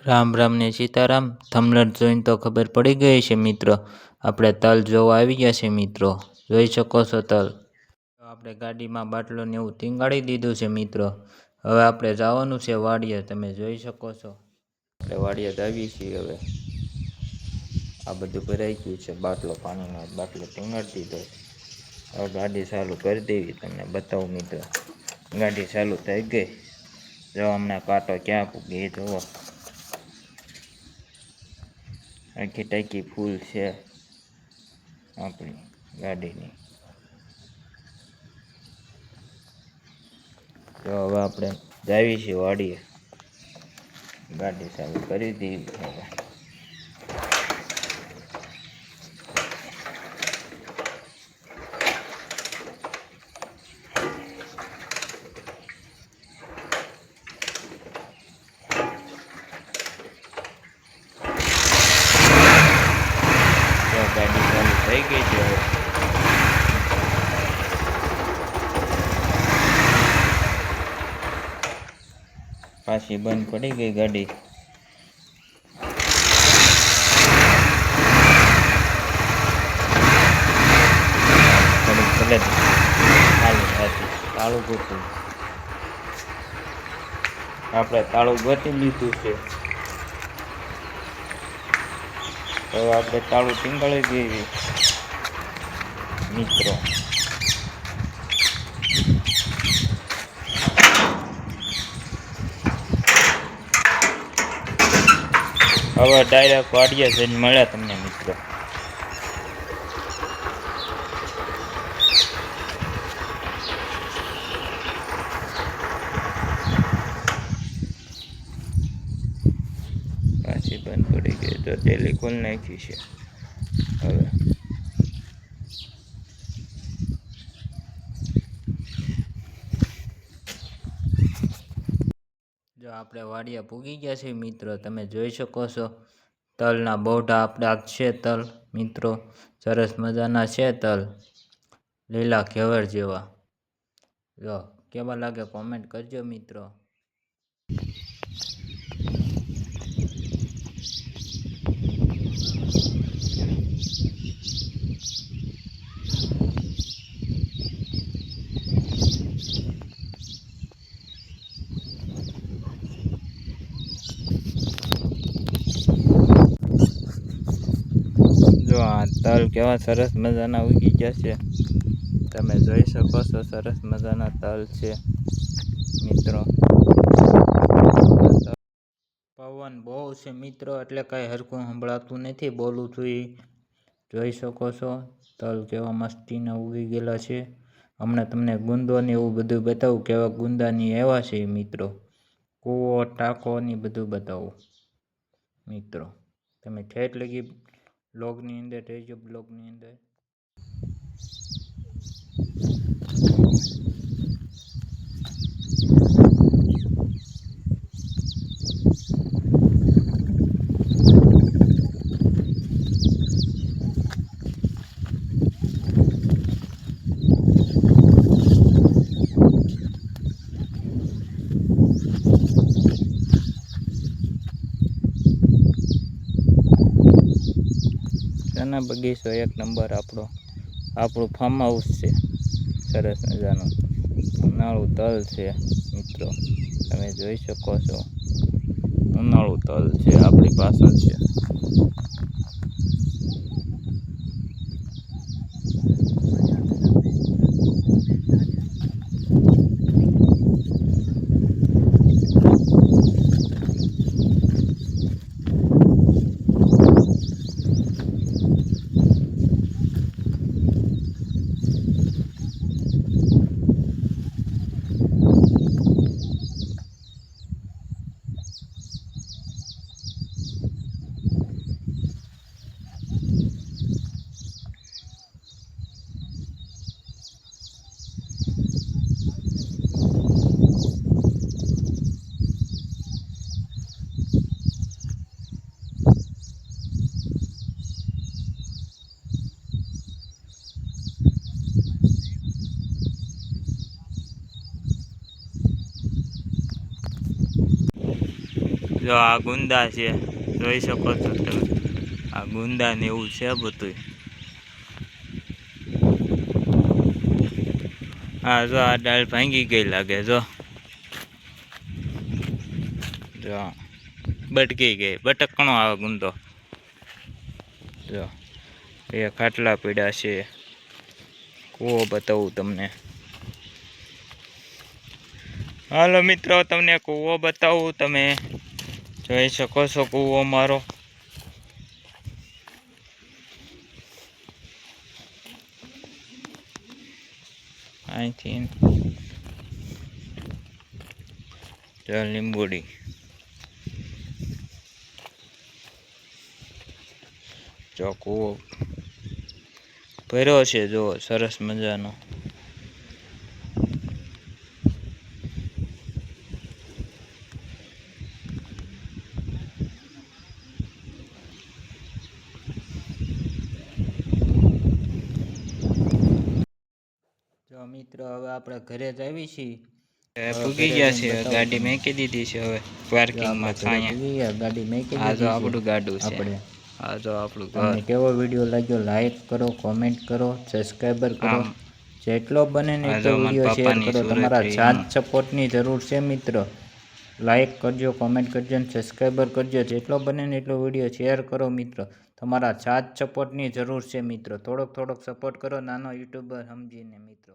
રામ રામ ને સીતારામ. થંબનેલ જોઈને તો ખબર પડી ગઈ છે મિત્રો, આપણે તલ જોવા આવી ગયા છે મિત્રો. જોઈ શકો છો તલ. આપણે ગાડીમાં બાટલો ને એવું ટીંગાડી દીધું છે મિત્રો. હવે આપણે જવાનું છે વાડીએ, તમે જોઈ શકો છો. આપણે વાડીએ આવીએ છીએ. હવે આ બધું ભરાઈ ગયું છે, બાટલો પાણીનો બાટલો ટીંગાડી દીધો. હવે ગાડી ચાલુ કરી દેવી, તમને બતાવું મિત્રો. ગાડી ચાલુ થઈ ગઈ. જો હમણાં કાંટો ક્યાં પૂગે એ જોવો. આખી ટાંકી ફૂલ છે આપણી ગાડીની. તો હવે આપણે જાવી છીએ વાડીએ. ગાડી ચાલુ કરી દીધી હવે. ગાડી ચાલુ થઈ ગઈ છે હવે. પાછી બંધ પડી ગઈ ગાડી. ભલે ચાલુ થતી તાળું ગોતું. આપણે તાળું ગોતી લીધું છે. હવે આપણે તાળું ટીંગાળી દેવી મિત્રો. હવે ડાયરેક્ટ વાડીએ જઈને મળ્યા તમને મિત્રો. પાછી બંધ પડી ગઈ તો તેલી ખોલ નાખી છે હવે. જો આપણે વાડિયા પૂગી ગયા છે મિત્રો, તમે જોઈ શકો છો. તલના બોઢા આપણા છે તલ મિત્રો, સરસ મજાના છે તલ, લીલા ઘેવર જેવા. જો કેવા લાગે કોમેન્ટ કરજો મિત્રો. જો આ તલ કેવા સરસ મજાના ઉગી ગયા છે, તમે જોઈ શકો છો. સરસ મજાના તલ છે મિત્રો. પવન બહુ છે મિત્રો, એટલે કાંઈ હરખું સંભળાતું નથી બોલું છું એ. જોઈ શકો છો તલ કેવા મસ્તીના ઉગી ગયેલા છે. હમણાં તમને ગુંદો ને એવું બધું બતાવું, કેવા ગુંદાની એવા છે મિત્રો. કૂવો ટાંકો ને બધું બતાવું મિત્રો. તમે ઠેઠ લગી બ્લોગની અંદર રહેજો. બ્લોગની અંદર ના બગીચો એક નંબર આપણું ફાર્મ હાઉસ છે સરસ મજાનું. ઉનાળું તલ છે મિત્રો, તમે જોઈ શકો છો. ઉનાળું તલ છે આપણી પાછળ છે. જો આ ગુંદા છે, જોઈ શકો છો તમે, આ ગુંદા ને એવું છે બધું. હા જો આ ડાળ ભાંગી ગઈ લાગે, જો જો બટકી ગઈ, બટકણો આવે ગુંદો. જો એ ખાટલા પીડા છે, કૂવો બતાવું તમને. હાલો મિત્રો, તમને કૂવો બતાવું, તમે જોઈ શકો છો કૂવો મારો. અહીંથી જો લીંબુડી, જો કૂવો ભર્યો છે, જો સરસ મજાનો. જો મિત્રો, હવે આપણે ઘરે જ આવી છીએ, પૂગી ગયા છે. ગાડી મેકી દીધી છે હવે પાર્કિંગમાં. ગાડી મેકી દીધી. આ જો આપણું ગાડું છે આપણે. આ જો આપણું ઘર. તમને કેવો વિડીયો લાગ્યો લાઈક કરો, કોમેન્ટ કરો, સબસ્ક્રાઈબર કરો. જેટલો બને ને એટલો વિડીયો શેર કરો. તમારા સાથ સપોર્ટની જરૂર છે મિત્રો. લાઈક કરજો, કોમેન્ટ કરજો અને સબસ્ક્રાઈબર કરજો. જેટલો બને ને એટલો વિડીયો શેર કરો મિત્રો. તમારા સાથ સપોર્ટની જરૂર છે મિત્રો. થોડોક સપોર્ટ કરો, નાનો યુટ્યુબર સમજીને મિત્રો.